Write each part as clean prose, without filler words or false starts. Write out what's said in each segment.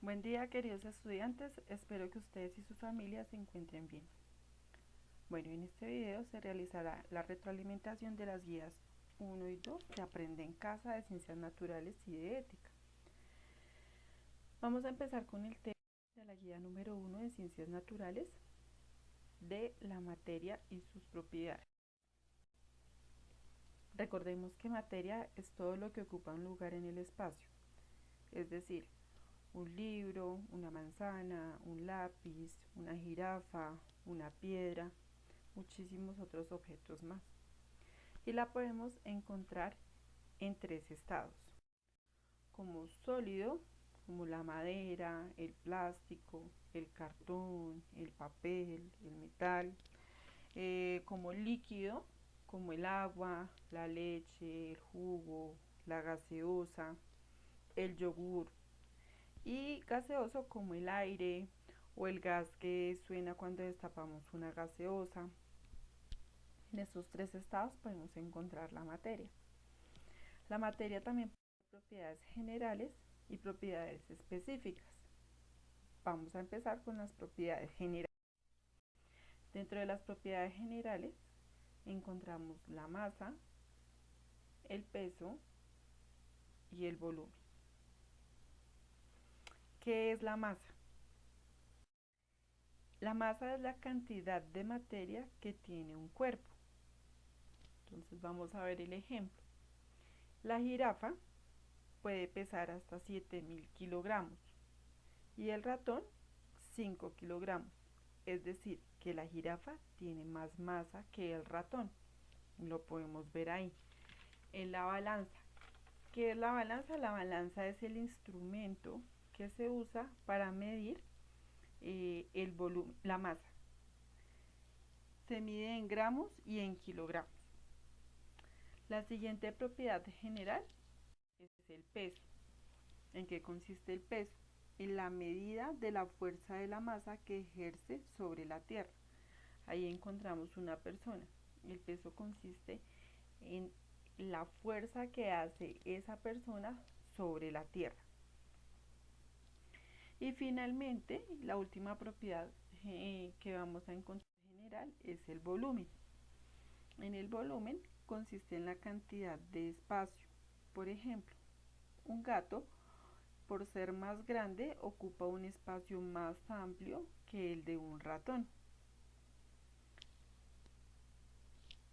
Buen día, queridos estudiantes, espero que ustedes y sus familias se encuentren bien. Bueno, en este video se realizará la retroalimentación de las guías 1 y 2 de Aprende en Casa de Ciencias Naturales y de Ética. Vamos a empezar con el tema de la guía número 1 de Ciencias Naturales de la materia y sus propiedades. Recordemos que materia es todo lo que ocupa un lugar en el espacio, es decir, un libro, una manzana, un lápiz, una jirafa, una piedra, muchísimos otros objetos más. Y la podemos encontrar en tres estados, como sólido, como la madera, el plástico, el cartón, el papel, el metal, como líquido, como el agua, la leche, el jugo, la gaseosa, el yogur, y gaseoso como el aire o el gas que suena cuando destapamos una gaseosa. En estos tres estados podemos encontrar la materia. La materia también posee propiedades generales y propiedades específicas. Vamos a empezar con las propiedades generales. Dentro de las propiedades generales encontramos la masa, el peso y el volumen. ¿Qué es la masa? La masa es la cantidad de materia que tiene un cuerpo. Entonces vamos a ver el ejemplo. La jirafa puede pesar hasta 7.000 kilogramos y el ratón 5 kilogramos. Es decir, que la jirafa tiene más masa que el ratón. Lo podemos ver ahí. En la balanza. ¿Qué es la balanza? La balanza es el instrumento que se usa para medir el volumen, la masa. Se mide en gramos y en kilogramos. La siguiente propiedad general es el peso. ¿En qué consiste el peso? En la medida de la fuerza de la masa que ejerce sobre la tierra. Ahí encontramos una persona. El peso consiste en la fuerza que hace esa persona sobre la tierra. Y finalmente, la última propiedad que vamos a encontrar en general es el volumen. En el volumen consiste en la cantidad de espacio. Por ejemplo, un gato, por ser más grande, ocupa un espacio más amplio que el de un ratón.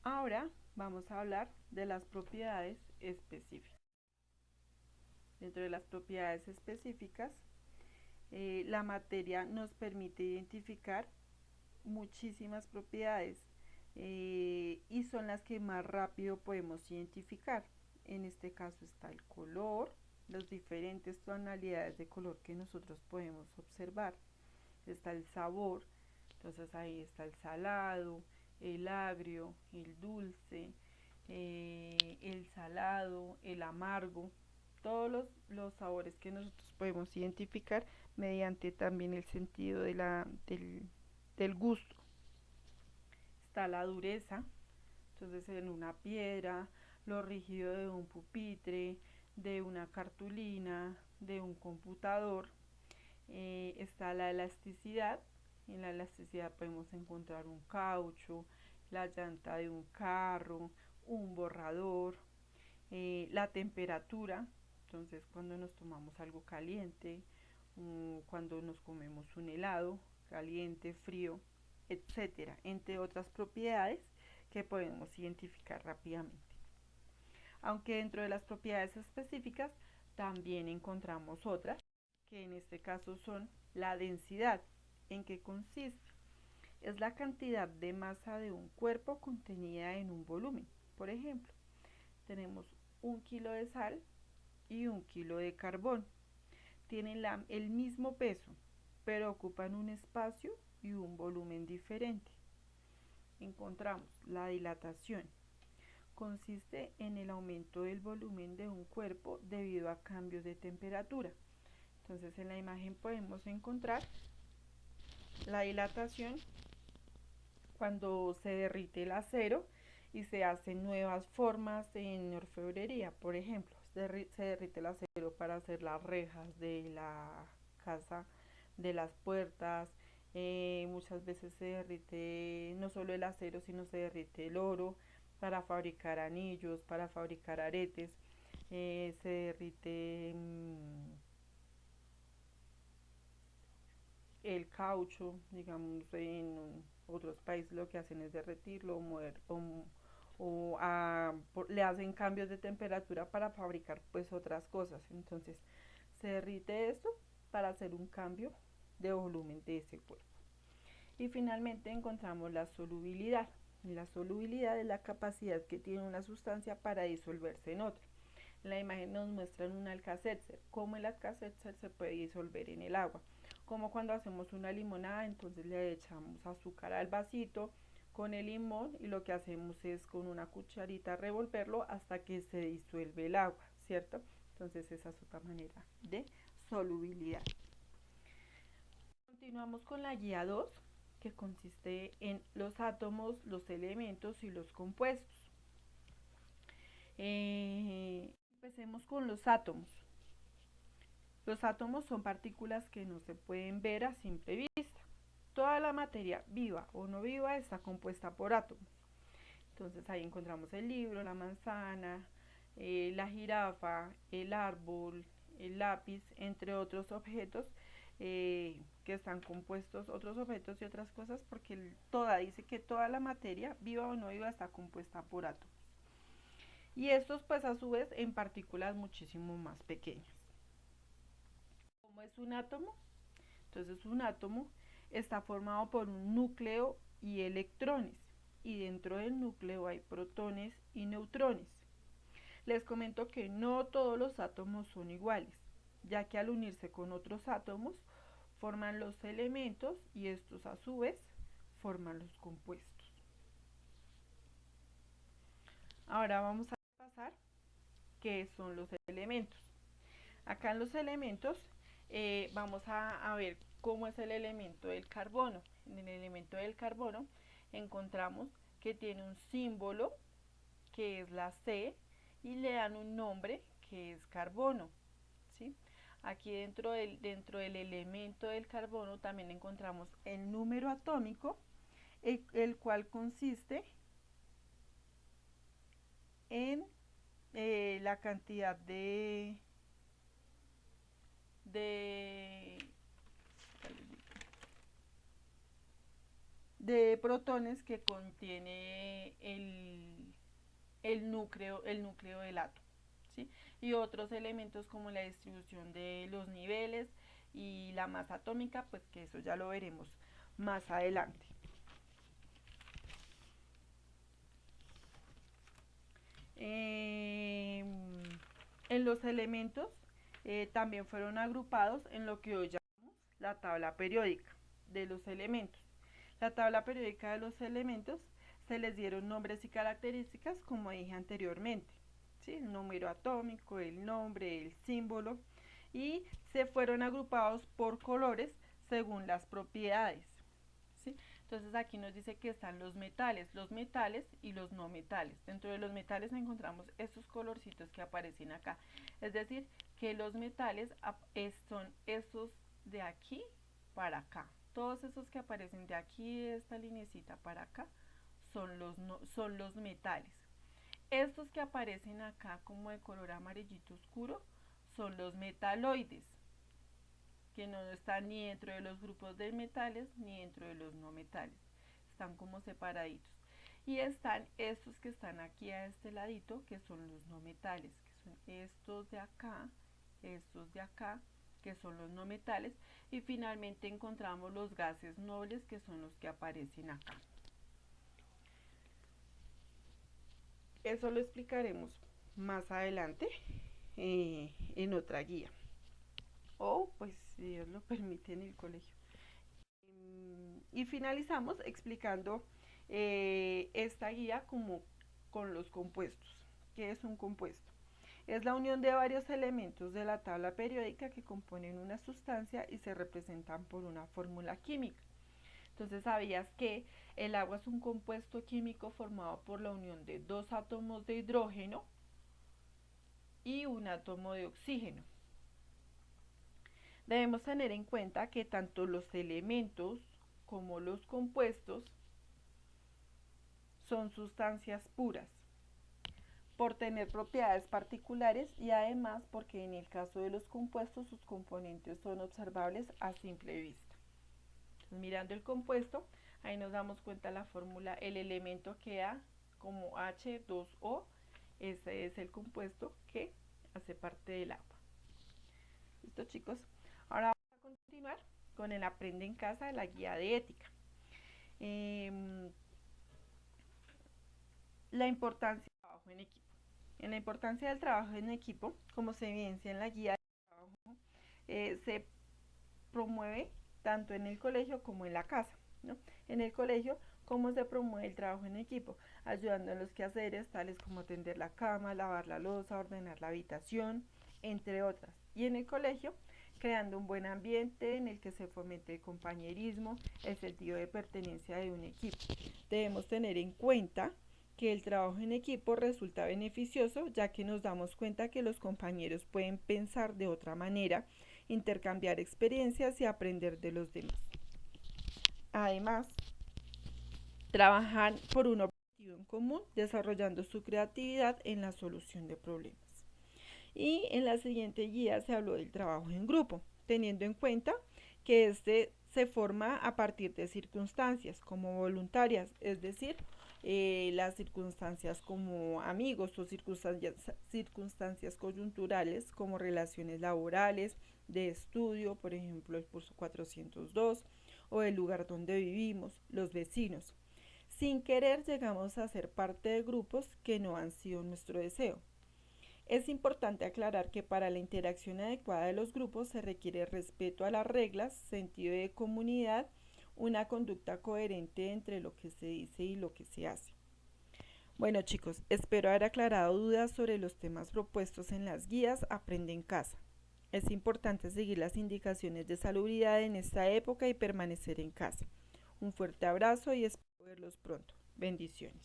Ahora vamos a hablar de las propiedades específicas. Dentro de las propiedades específicas, la materia nos permite identificar muchísimas propiedades y son las que más rápido podemos identificar. En este caso está el color, las diferentes tonalidades de color que nosotros podemos observar. Está el sabor, entonces ahí está el salado, el agrio, el dulce, el salado, el amargo, todos los sabores que nosotros podemos identificar mediante también el sentido del gusto. Está la dureza, entonces en una piedra, lo rígido de un pupitre, de una cartulina, de un computador. Está la elasticidad. En la elasticidad podemos encontrar un caucho, la llanta de un carro, un borrador, la temperatura, entonces cuando nos tomamos algo caliente, cuando nos comemos un helado, caliente, frío, etcétera, entre otras propiedades que podemos identificar rápidamente. Aunque dentro de las propiedades específicas también encontramos otras, que en este caso son la densidad. ¿En qué consiste? Es la cantidad de masa de un cuerpo contenida en un volumen. Por ejemplo, tenemos 1 kilo de sal y 1 kilo de carbón. Tienen el mismo peso, pero ocupan un espacio y un volumen diferente. Encontramos la dilatación. Consiste en el aumento del volumen de un cuerpo debido a cambios de temperatura. Entonces en la imagen podemos encontrar la dilatación cuando se derrite el acero y se hacen nuevas formas en orfebrería. Por ejemplo, se derrite el acero para hacer las rejas de la carcasa de las puertas. Muchas veces se derrite no solo el acero, sino se derrite el oro para fabricar anillos, para fabricar aretes. Se derrite el caucho, digamos, en otros países lo que hacen es derretirlo le hacen cambios de temperatura para fabricar pues otras cosas. Entonces se derrite esto para hacer un cambio de volumen de ese cuerpo. Y finalmente encontramos la solubilidad. La solubilidad es la capacidad que tiene una sustancia para disolverse en otra. En la imagen nos muestran un alka-seltzer, cómo el alka-seltzer se puede disolver en el agua. Como cuando hacemos una limonada, entonces le echamos azúcar al vasito con el limón y lo que hacemos es con una cucharita revolverlo hasta que se disuelve el agua, ¿cierto? Entonces esa es otra manera de solubilidad. Continuamos con la guía 2, que consiste en los átomos, los elementos y los compuestos. Empecemos con los átomos. Los átomos son partículas que no se pueden ver a simple vista. Toda la materia viva o no viva está compuesta por átomos. Entonces ahí encontramos el libro, la manzana, la jirafa, el árbol, el lápiz, entre otros objetos que están compuestos, otros objetos y otras cosas, porque dice que toda la materia, viva o no viva, está compuesta por átomos. Y estos pues a su vez en partículas muchísimo más pequeñas. ¿Cómo es un átomo? Entonces un átomo está formado por un núcleo y electrones, y dentro del núcleo hay protones y neutrones. Les comento que no todos los átomos son iguales, ya que al unirse con otros átomos forman los elementos y estos a su vez forman los compuestos. Ahora vamos a pasar qué son los elementos. Acá en los elementos vamos a ver cómo es el elemento del carbono. En el elemento del carbono encontramos que tiene un símbolo que es la C y le dan un nombre que es carbono, ¿sí? Aquí dentro del elemento del carbono también encontramos el número atómico, el cual consiste en la cantidad de protones que contiene el núcleo del átomo, ¿sí? Y otros elementos como la distribución de los niveles y la masa atómica, pues que eso ya lo veremos más adelante. En los elementos también fueron agrupados en lo que hoy llamamos la tabla periódica de los elementos. La tabla periódica de los elementos se les dieron nombres y características como dije anteriormente, ¿sí? El número atómico, el nombre, el símbolo, y se fueron agrupados por colores según las propiedades, ¿sí? Entonces aquí nos dice que están los metales y los no metales. Dentro de los metales encontramos estos colorcitos que aparecen acá. Es decir, que los metales son estos de aquí para acá. Todos esos que aparecen de aquí, de esta linecita para acá, son los metales. Estos que aparecen acá como de color amarillito oscuro son los metaloides, que no están ni dentro de los grupos de metales ni dentro de los no metales, están como separaditos. Y están estos que están aquí a este ladito, que son los no metales, que son estos de acá, que son los no metales, y finalmente encontramos los gases nobles, que son los que aparecen acá. Eso lo explicaremos más adelante en otra guía, o pues si Dios lo permite en el colegio. Y finalizamos explicando esta guía como con los compuestos. ¿Qué es un compuesto? Es la unión de varios elementos de la tabla periódica que componen una sustancia y se representan por una fórmula química. Entonces, ¿sabías que el agua es un compuesto químico formado por la unión de dos átomos de hidrógeno y un átomo de oxígeno? Debemos tener en cuenta que tanto los elementos como los compuestos son sustancias puras, por tener propiedades particulares y además porque en el caso de los compuestos sus componentes son observables a simple vista. Entonces, mirando el compuesto, ahí nos damos cuenta la fórmula, el elemento queda como H2O, ese es el compuesto que hace parte del agua. ¿Listo, chicos? Ahora vamos a continuar con el Aprende en Casa de la guía de ética. La importancia del trabajo en equipo. En la importancia del trabajo en equipo, como se evidencia en la guía de trabajo, se promueve tanto en el colegio como en la casa, ¿no? En el colegio, ¿cómo se promueve el trabajo en equipo? Ayudando en los quehaceres, tales como tender la cama, lavar la loza, ordenar la habitación, entre otras. Y en el colegio, creando un buen ambiente en el que se fomente el compañerismo, el sentido de pertenencia de un equipo. Debemos tener en cuenta que el trabajo en equipo resulta beneficioso, ya que nos damos cuenta que los compañeros pueden pensar de otra manera, intercambiar experiencias y aprender de los demás. Además, trabajar por un objetivo en común, desarrollando su creatividad en la solución de problemas. Y en la siguiente guía se habló del trabajo en grupo, teniendo en cuenta que este se forma a partir de circunstancias como voluntarias, es decir, las circunstancias como amigos o circunstancias coyunturales como relaciones laborales, de estudio, por ejemplo el curso 402, o el lugar donde vivimos, los vecinos. Sin querer llegamos a ser parte de grupos que no han sido nuestro deseo. Es importante aclarar que para la interacción adecuada de los grupos se requiere respeto a las reglas, sentido de comunidad, una conducta coherente entre lo que se dice y lo que se hace. Bueno, chicos, espero haber aclarado dudas sobre los temas propuestos en las guías Aprende en Casa. Es importante seguir las indicaciones de salubridad en esta época y permanecer en casa. Un fuerte abrazo y espero verlos pronto. Bendiciones.